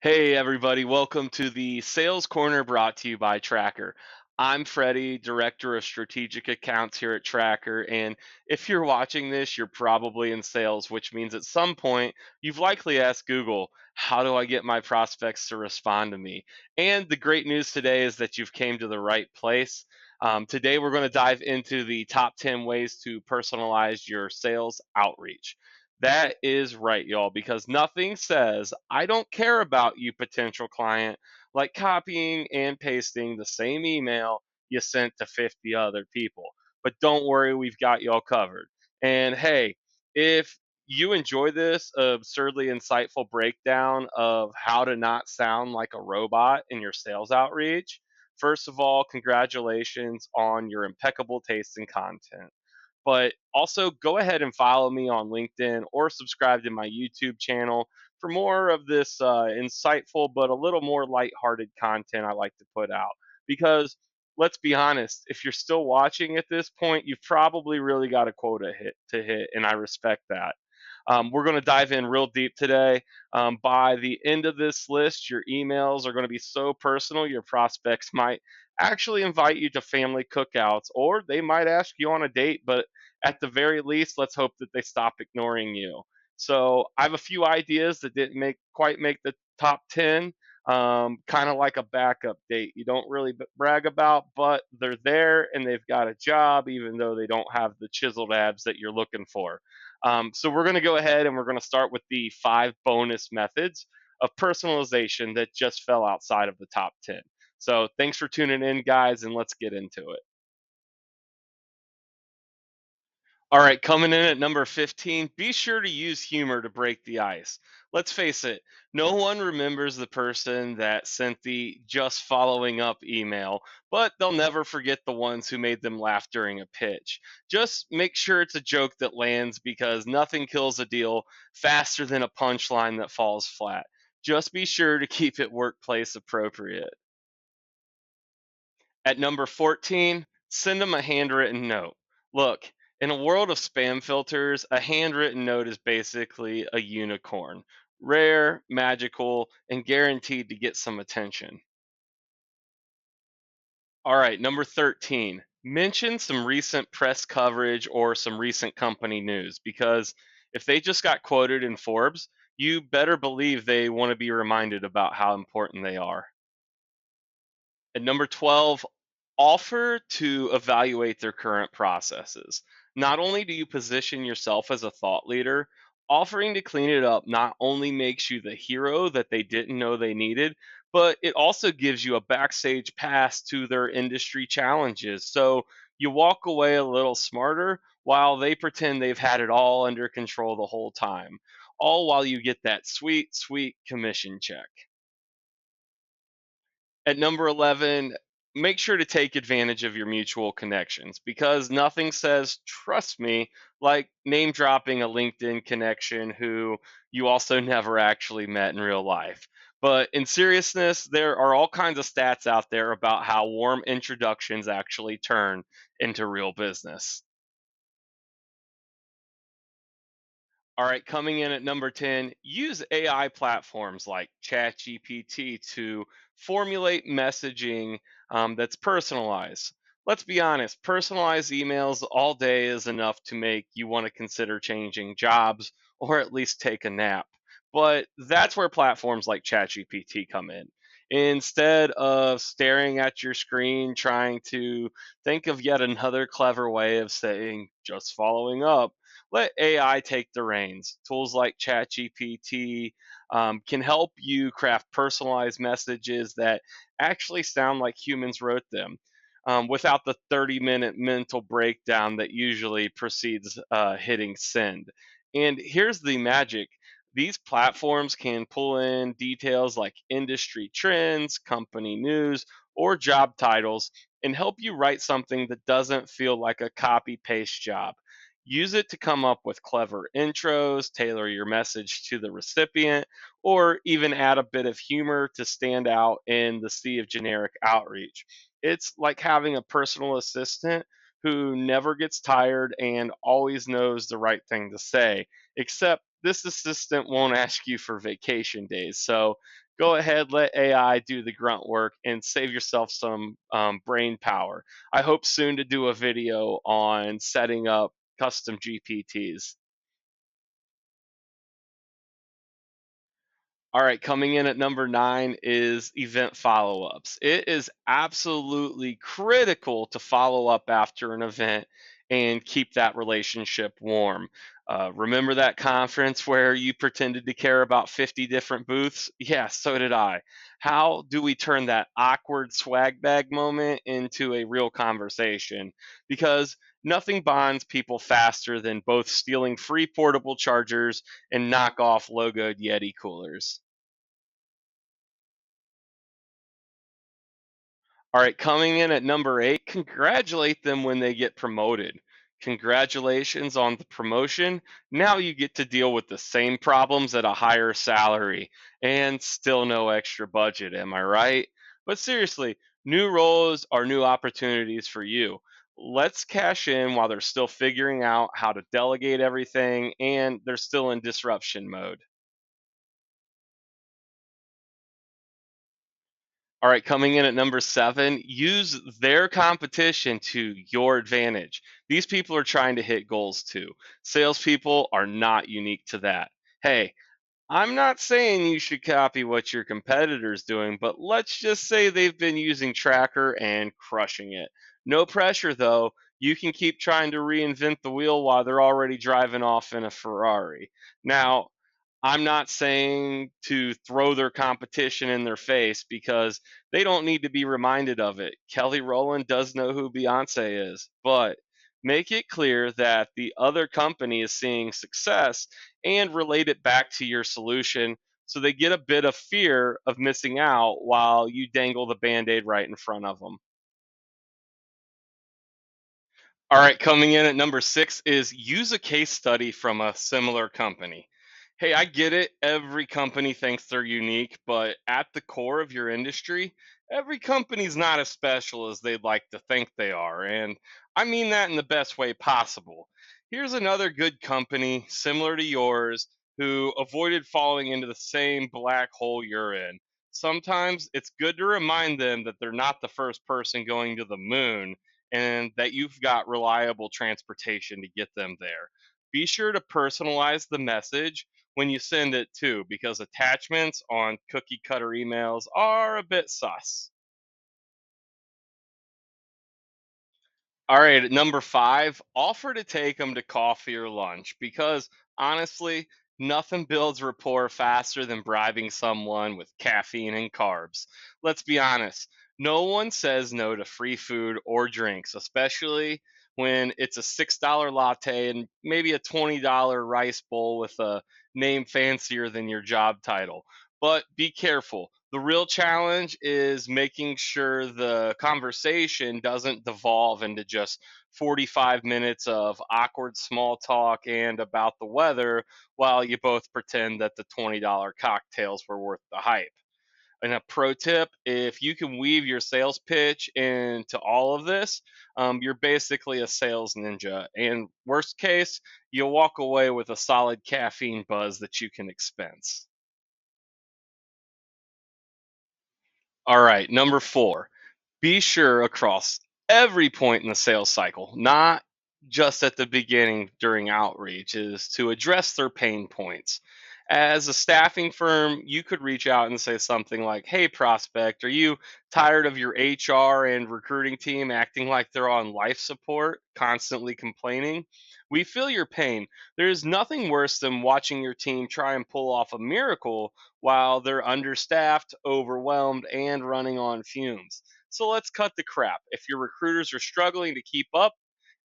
Hey, everybody, welcome to the Sales Corner brought to you by Tracker. I'm Freddie, Director of Strategic Accounts here at Tracker. And if you're watching this, you're probably in sales, which means at some point you've likely asked Google, how do I get my prospects to respond to me? And the great news today is that you've came to the right place. Today, we're going to dive into the top 10 ways to personalize your sales outreach. That is right, y'all, because nothing says, I don't care about you, potential client, like copying and pasting the same email you sent to 50 other people. But don't worry, we've got y'all covered. And hey, if you enjoy this absurdly insightful breakdown of how to not sound like a robot in your sales outreach, first of all, congratulations on your impeccable taste in content. But also go ahead and follow me on LinkedIn or subscribe to my YouTube channel for more of this insightful but a little more lighthearted content I like to put out. Because let's be honest, if you're still watching at this point, you've probably really got a quota hit, and I respect that. We're going to dive in real deep today. By the end of this list, your emails are going to be so personal, your prospects might actually invite you to family cookouts, or they might ask you on a date, but at the very least, let's hope that they stop ignoring you. So I have a few ideas that didn't quite make the top 10. Kind of like a backup date you don't really brag about, but they're there and they've got a job, even though they don't have the chiseled abs that you're looking for. So we're going to go ahead and we're going to start with the five bonus methods of personalization that just fell outside of the top 10. So thanks for tuning in, guys, and let's get into it. All right, coming in at number 15, be sure to use humor to break the ice. Let's face it, no one remembers the person that sent the just following up email, but they'll never forget the ones who made them laugh during a pitch. Just make sure it's a joke that lands because nothing kills a deal faster than a punchline that falls flat. Just be sure to keep it workplace appropriate. At number 14, send them a handwritten note. Look, in a world of spam filters, a handwritten note is basically a unicorn. Rare, magical, and guaranteed to get some attention. All right, number 13, mention some recent press coverage or some recent company news because if they just got quoted in Forbes, you better believe they want to be reminded about how important they are. And number 12, offer to evaluate their current processes. Not only do you position yourself as a thought leader, offering to clean it up not only makes you the hero that they didn't know they needed, but it also gives you a backstage pass to their industry challenges. So you walk away a little smarter while they pretend they've had it all under control the whole time, all while you get that sweet, sweet commission check. At number 11, make sure to take advantage of your mutual connections because nothing says trust me like name dropping a LinkedIn connection who you also never actually met in real life. But in seriousness, there are all kinds of stats out there about how warm introductions actually turn into real business. All right, coming in at number 10, use AI platforms like ChatGPT to formulate messaging that's personalized. Let's be honest, personalized emails all day is enough to make you want to consider changing jobs or at least take a nap. But that's where platforms like ChatGPT come in. Instead of staring at your screen trying to think of yet another clever way of saying just following up, let AI take the reins. Tools like ChatGPT can help you craft personalized messages that actually sound like humans wrote them without the 30-minute mental breakdown that usually precedes hitting send. And here's the magic. These platforms can pull in details like industry trends, company news, or job titles and help you write something that doesn't feel like a copy paste job. Use it to come up with clever intros, tailor your message to the recipient, or even add a bit of humor to stand out in the sea of generic outreach. It's like having a personal assistant who never gets tired and always knows the right thing to say, except this assistant won't ask you for vacation days. So Go ahead, let AI do the grunt work and save yourself some brain power. I hope soon to do a video on setting up custom GPTs. All right, coming in at number 9 is event follow ups. It is absolutely critical to follow up after an event and keep that relationship warm. Remember that conference where you pretended to care about 50 different booths? Yeah, so did I. How do we turn that awkward swag bag moment into a real conversation? Because nothing bonds people faster than both stealing free portable chargers and knockoff logoed Yeti coolers. All right, coming in at number 8, congratulate them when they get promoted. Congratulations on the promotion. Now you get to deal with the same problems at a higher salary and still no extra budget. Am I right? But seriously, new roles are new opportunities for you. Let's cash in while they're still figuring out how to delegate everything and they're still in disruption mode. All right, coming in at number 7, use their competition to your advantage. These people are trying to hit goals too. Salespeople are not unique to that. Hey, I'm not saying you should copy what your competitor's doing, but let's just say they've been using Tracker and crushing it. No pressure though. You can keep trying to reinvent the wheel while they're already driving off in a Ferrari. Now, I'm not saying to throw their competition in their face because they don't need to be reminded of it. Kelly Rowland does know who Beyonce is, but make it clear that the other company is seeing success and relate it back to your solution so they get a bit of fear of missing out while you dangle the band aid right in front of them. All right, coming in at number 6 is use a case study from a similar company. Hey, I get it. Every company thinks they're unique, but at the core of your industry, every company's not as special as they'd like to think they are. And I mean that in the best way possible. Here's another good company, similar to yours, who avoided falling into the same black hole you're in. Sometimes it's good to remind them that they're not the first person going to the moon and that you've got reliable transportation to get them there. Be sure to personalize the message when you send it too, because attachments on cookie cutter emails are a bit sus. All right, at number 5, offer to take them to coffee or lunch because honestly, nothing builds rapport faster than bribing someone with caffeine and carbs. Let's be honest, no one says no to free food or drinks, especially when it's a $6 latte and maybe a $20 rice bowl with a name fancier than your job title. But be careful. The real challenge is making sure the conversation doesn't devolve into just 45 minutes of awkward small talk and about the weather while you both pretend that the $20 cocktails were worth the hype. And a pro tip, if you can weave your sales pitch into all of this, you're basically a sales ninja. And worst case, you'll walk away with a solid caffeine buzz that you can expense. All right, number 4, be sure across every point in the sales cycle, not just at the beginning during outreach, is to address their pain points. As a staffing firm, you could reach out and say something like, "Hey, prospect, are you tired of your HR and recruiting team acting like they're on life support, constantly complaining? We feel your pain. There's nothing worse than watching your team try and pull off a miracle while they're understaffed, overwhelmed, and running on fumes. So let's cut the crap. If your recruiters are struggling to keep up,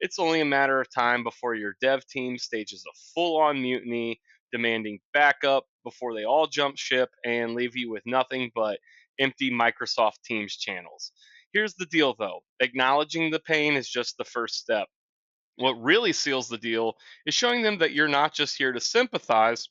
it's only a matter of time before your dev team stages a full on mutiny, demanding backup before they all jump ship and leave you with nothing but empty Microsoft Teams channels." Here's the deal though, acknowledging the pain is just the first step. What really seals the deal is showing them that you're not just here to sympathize,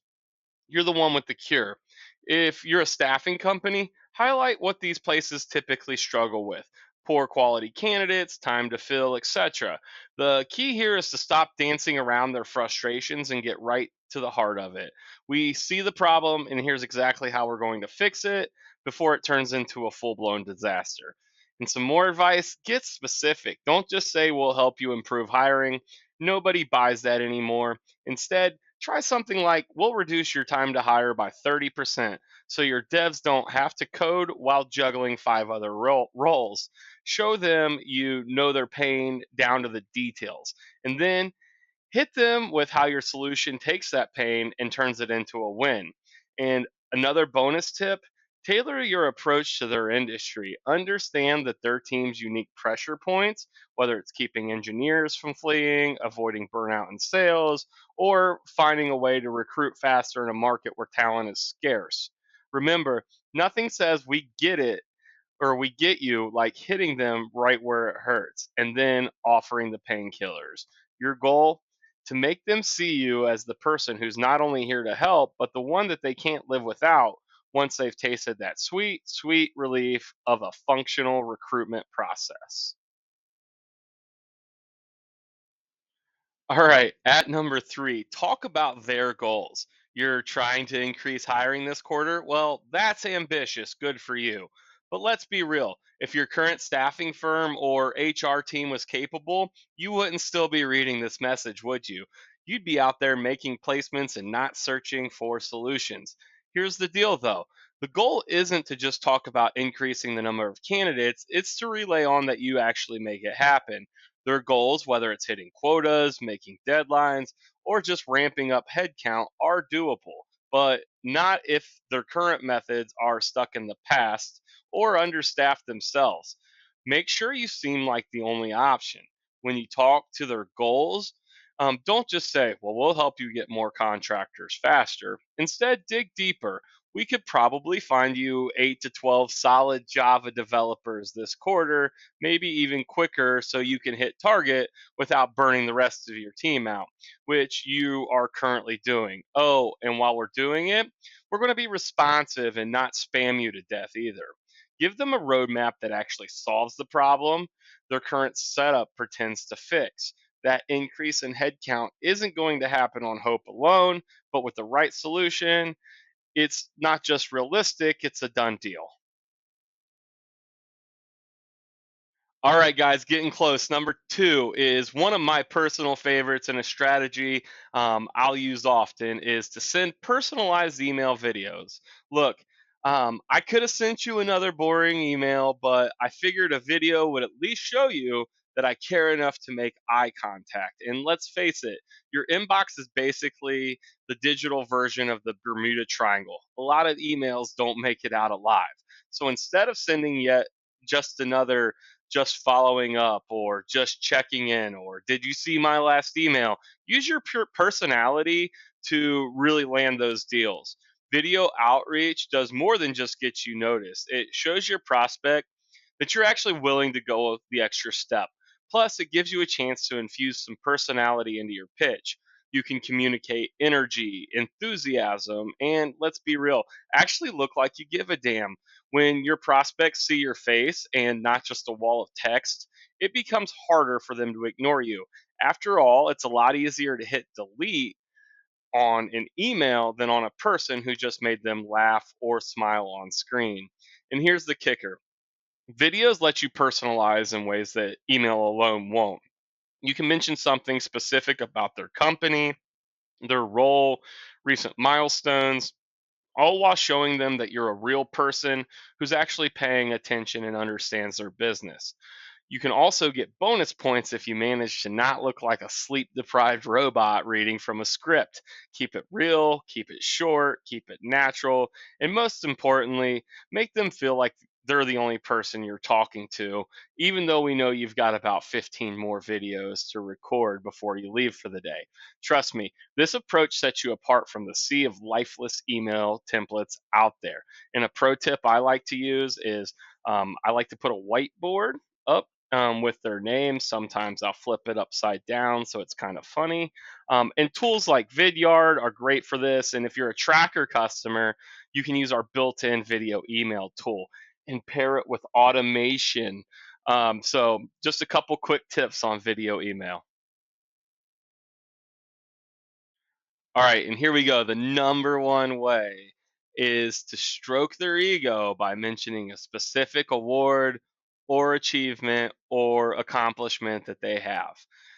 you're the one with the cure. If you're a staffing company, highlight what these places typically struggle with. poor quality candidates, time to fill, etc. The key here is to stop dancing around their frustrations and get right to the heart of it. We see the problem, and here's exactly how we're going to fix it before it turns into a full blown disaster. And some more advice, get specific. Don't just say we'll help you improve hiring. Nobody buys that anymore. Instead, try something like we'll reduce your time to hire by 30% so your devs don't have to code while juggling five other roles. Show them you know their pain down to the details. And then hit them with how your solution takes that pain and turns it into a win. And another bonus tip, tailor your approach to their industry. Understand that their team's unique pressure points, whether it's keeping engineers from fleeing, avoiding burnout in sales, or finding a way to recruit faster in a market where talent is scarce. Remember, nothing says we get it or we get you like hitting them right where it hurts and then offering the painkillers. Your goal, to make them see you as the person who's not only here to help, but the one that they can't live without once they've tasted that sweet, sweet relief of a functional recruitment process. All right, at number three, talk about their goals. You're trying to increase hiring this quarter? Well, that's ambitious. Good for you. But let's be real. If your current staffing firm or HR team was capable, you wouldn't still be reading this message, would you? You'd be out there making placements and not searching for solutions. Here's the deal, though. The goal isn't to just talk about increasing the number of candidates, it's to relay on that you actually make it happen. Their goals, whether it's hitting quotas, making deadlines, or just ramping up headcount, are doable, but not if their current methods are stuck in the past or understaffed themselves. Make sure you seem like the only option. When you talk to their goals, don't just say, well, we'll help you get more contractors faster. Instead, dig deeper. We could probably find you 8 to 12 solid Java developers this quarter, maybe even quicker, so you can hit target without burning the rest of your team out, which you are currently doing. Oh, and while we're doing it, we're going to be responsive and not spam you to death either. Give them a roadmap that actually solves the problem their current setup pretends to fix. That increase in headcount isn't going to happen on hope alone, but with the right solution, it's not just realistic, it's a done deal. All right, guys, getting close. Number two is one of my personal favorites and a strategy I'll use often is to send personalized email videos. Look, I could have sent you another boring email, but I figured a video would at least show you that I care enough to make eye contact. And let's face it, your inbox is basically the digital version of the Bermuda Triangle. A lot of emails don't make it out alive. So instead of sending yet just another just following up or just checking in or did you see my last email, use your pure personality to really land those deals. Video outreach does more than just get you noticed. It shows your prospect that you're actually willing to go the extra step. Plus, it gives you a chance to infuse some personality into your pitch. You can communicate energy, enthusiasm, and let's be real, actually look like you give a damn. When your prospects see your face and not just a wall of text, it becomes harder for them to ignore you. After all, it's a lot easier to hit delete on an email than on a person who just made them laugh or smile on screen. And here's the kicker, videos let you personalize in ways that email alone won't. You can mention something specific about their company, their role, recent milestones, all while showing them that you're a real person who's actually paying attention and understands their business. You can also get bonus points if you manage to not look like a sleep deprived robot reading from a script. Keep it real, keep it short, keep it natural, and most importantly, make them feel like they're the only person you're talking to, even though we know you've got about 15 more videos to record before you leave for the day. Trust me, this approach sets you apart from the sea of lifeless email templates out there. And a pro tip I like to use is I like to put a whiteboard up with their name. Sometimes I'll flip it upside down so it's kind of funny. And tools like Vidyard are great for this. And if you're a tracker customer, you can use our built in video email tool and pair it with automation. So, just a couple quick tips on video email. All right, and here we go. The number one way is to stroke their ego by mentioning a specific award or achievement or accomplishment that they have.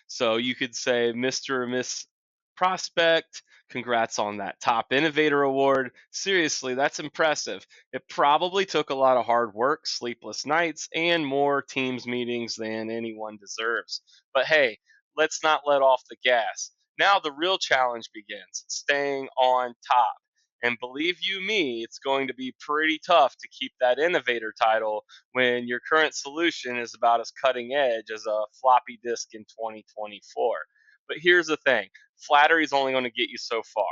So you could say, Mr. or Miss Prospect, congrats on that top innovator award. Seriously, that's impressive. It probably took a lot of hard work, sleepless nights, and more teams meetings than anyone deserves. But hey, let's not let off the gas. Now the real challenge begins, staying on top. And believe you me, it's going to be pretty tough to keep that innovator title when your current solution is about as cutting edge as a floppy disk in 2024. But here's the thing, flattery is only going to get you so far.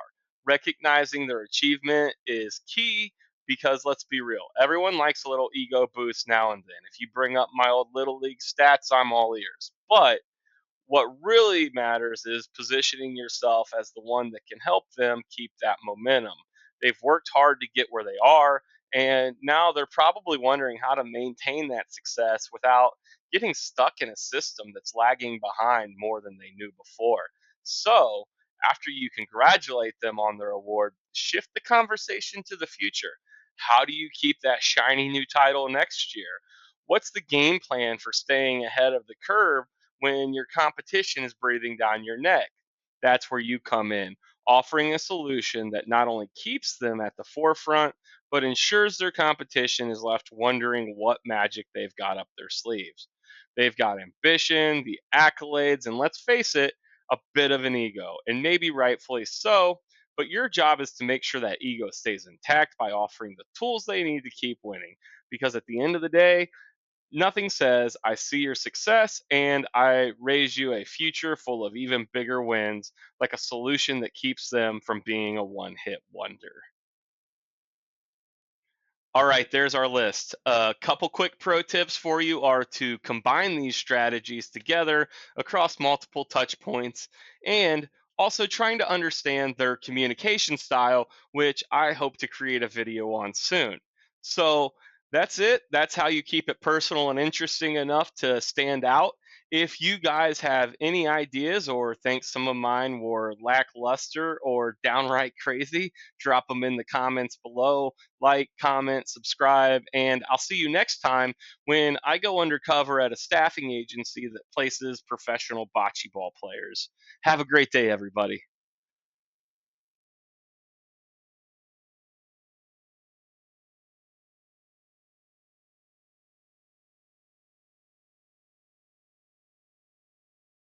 Recognizing their achievement is key because let's be real, everyone likes a little ego boost now and then. If you bring up my old Little League stats, I'm all ears. But what really matters is positioning yourself as the one that can help them keep that momentum. They've worked hard to get where they are, and now they're probably wondering how to maintain that success without getting stuck in a system that's lagging behind more than they knew before. So, after you congratulate them on their award, shift the conversation to the future. How do you keep that shiny new title next year? What's the game plan for staying ahead of the curve when your competition is breathing down your neck? That's where you come in, offering a solution that not only keeps them at the forefront, but ensures their competition is left wondering what magic they've got up their sleeves. They've got ambition, the accolades, and let's face it, a bit of an ego, and maybe rightfully so. But your job is to make sure that ego stays intact by offering the tools they need to keep winning. Because at the end of the day, nothing says, I see your success and I raise you a future full of even bigger wins, like a solution that keeps them from being a one hit wonder. All right, there's our list. A couple quick pro tips for you are to combine these strategies together across multiple touch points and also trying to understand their communication style, which I hope to create a video on soon. So that's it. That's how you keep it personal and interesting enough to stand out. If you guys have any ideas or think some of mine were lackluster or downright crazy, drop them in the comments below. Like, comment, subscribe, and I'll see you next time when I go undercover at a staffing agency that places professional bocce ball players. Have a great day, everybody.